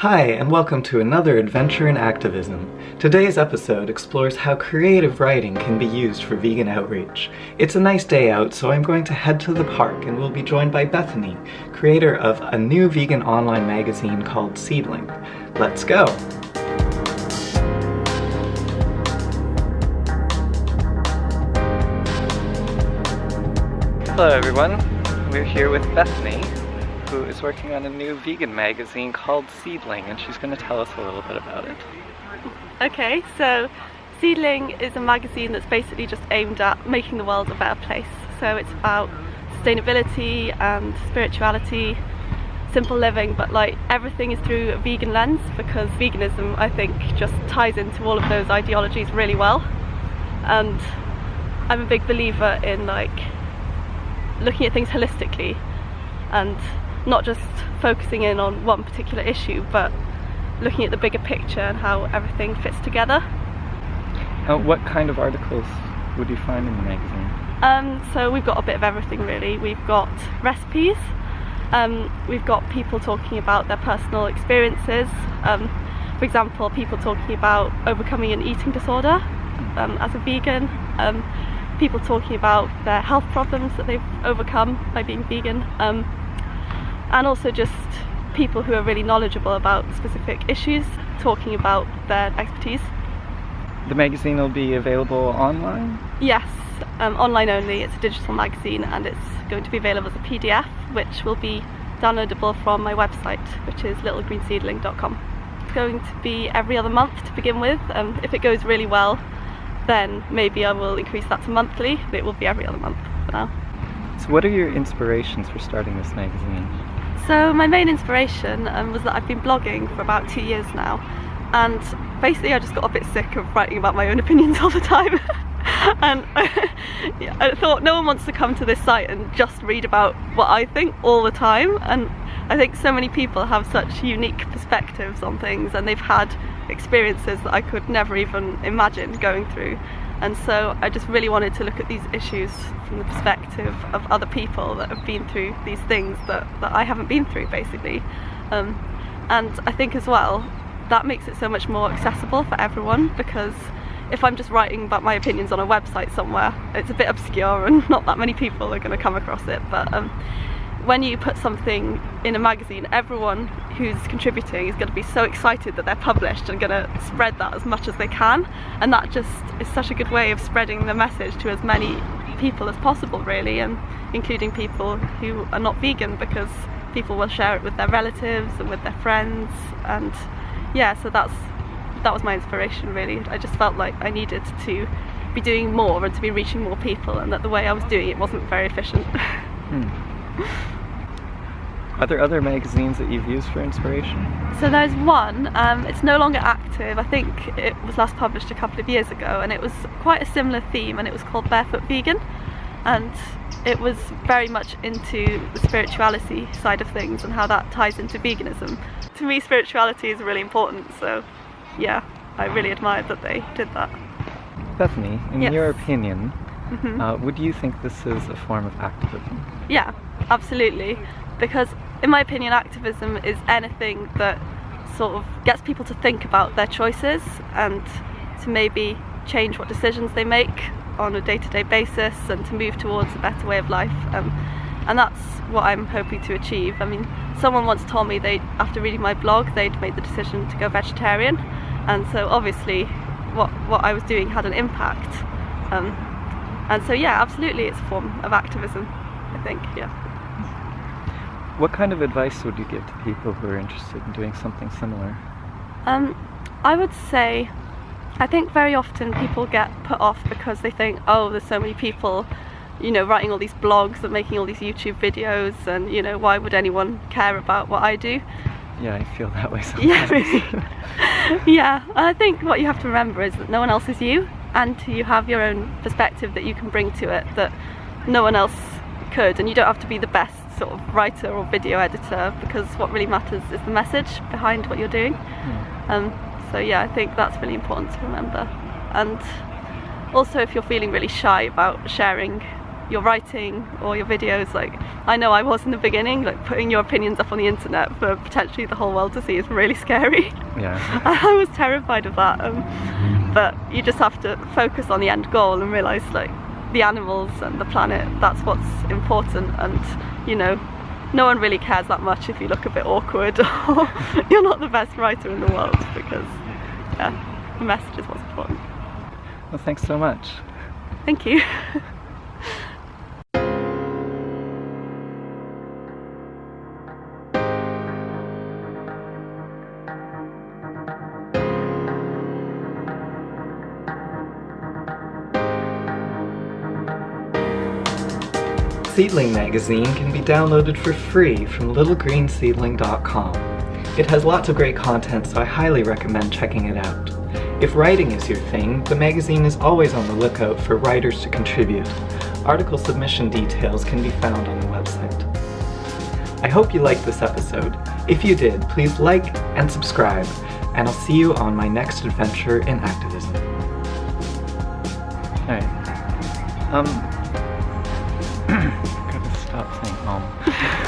Hi, and welcome to another adventure in activism. Today's episode explores how creative writing can be used for vegan outreach. It's a nice day out, so I'm going to head to the park and we'll be joined by Bethany, creator of a new vegan online magazine called Seedling. Let's go! Hello everyone, we're here with Bethany, who is working on a new vegan magazine called Seedling, and she's going to tell us a little bit about it. Okay, so Seedling is a magazine that's basically just aimed at making the world a better place. So it's about sustainability and spirituality, simple living, but like everything is through a vegan lens, because veganism, I think, just ties into all of those ideologies really well. And I'm a big believer in like looking at things holistically and not just focusing in on one particular issue, but looking at the bigger picture and how everything fits together. What kind of articles would you find in the magazine? So we've got a bit of everything really. We've got recipes, we've got people talking about their personal experiences, for example people talking about overcoming an eating disorder as a vegan, people talking about their health problems that they've overcome by being vegan, and also just people who are really knowledgeable about specific issues talking about their expertise. The magazine will be available online? Yes, online only. It's a digital magazine and it's going to be available as a PDF, which will be downloadable from my website, which is littlegreenseedling.com. It's going to be every other month to begin with. If it goes really well, then maybe I will increase that to monthly, but it will be every other month for now. So what are your inspirations for starting this magazine? So my main inspiration was that I've been blogging for about 2 years now, and basically I just got a bit sick of writing about my own opinions all the time. And I thought no one wants to come to this site and just read about what I think all the time, and I think so many people have such unique perspectives on things and they've had experiences that I could never even imagine going through. And so I just really wanted to look at these issues from the perspective of other people that have been through these things that I haven't been through, basically. And I think as well, that makes it so much more accessible for everyone, because if I'm just writing about my opinions on a website somewhere, it's a bit obscure and not that many people are going to come across it. But when you put something in a magazine, everyone who's contributing is going to be so excited that they're published and going to spread that as much as they can, and that just is such a good way of spreading the message to as many people as possible really, and including people who are not vegan, because people will share it with their relatives and with their friends. And yeah, so that was my inspiration really. I just felt like I needed to be doing more and to be reaching more people, and that the way I was doing it wasn't very efficient. Are there other magazines that you've used for inspiration? So there's one, it's no longer active. I think it was last published a couple of years ago, and it was quite a similar theme, and it was called Barefoot Vegan, and it was very much into the spirituality side of things and how that ties into veganism. To me, spirituality is really important, so yeah, I really admired that they did that. Bethany, in Yes. your opinion, would you think this is a form of activism? Yeah, absolutely. Because in my opinion, activism is anything that sort of gets people to think about their choices and to maybe change what decisions they make on a day-to-day basis and to move towards a better way of life. And that's what I'm hoping to achieve. I mean, someone once told me after reading my blog, they'd made the decision to go vegetarian, and so obviously what I was doing had an impact. And so yeah, absolutely it's a form of activism, I think, yeah. What kind of advice would you give to people who are interested in doing something similar? I would say, I think very often people get put off because they think, oh, there's so many people, you know, writing all these blogs and making all these YouTube videos, and you know, why would anyone care about what I do? Yeah, I feel that way sometimes. Yeah, really. Yeah, I think what you have to remember is that no one else is you, and you have your own perspective that you can bring to it that no one else could, and you don't have to be the best sort of writer or video editor, because what really matters is the message behind what you're doing. So yeah, I think that's really important to remember. And also, if you're feeling really shy about sharing your writing or your videos. Like, I know I was in the beginning, like putting your opinions up on the internet for potentially the whole world to see is really scary. Yeah. I was terrified of that, but you just have to focus on the end goal and realise, like, the animals and the planet, that's what's important. And you know, no one really cares that much if you look a bit awkward or you're not the best writer in the world, because yeah, the message is what's important. Well, thanks so much. Thank you. Seedling magazine can be downloaded for free from littlegreenseedling.com. It has lots of great content, so I highly recommend checking it out. If writing is your thing, the magazine is always on the lookout for writers to contribute. Article submission details can be found on the website. I hope you liked this episode. If you did, please like and subscribe, and I'll see you on my next adventure in activism. Alright. Gotta stop saying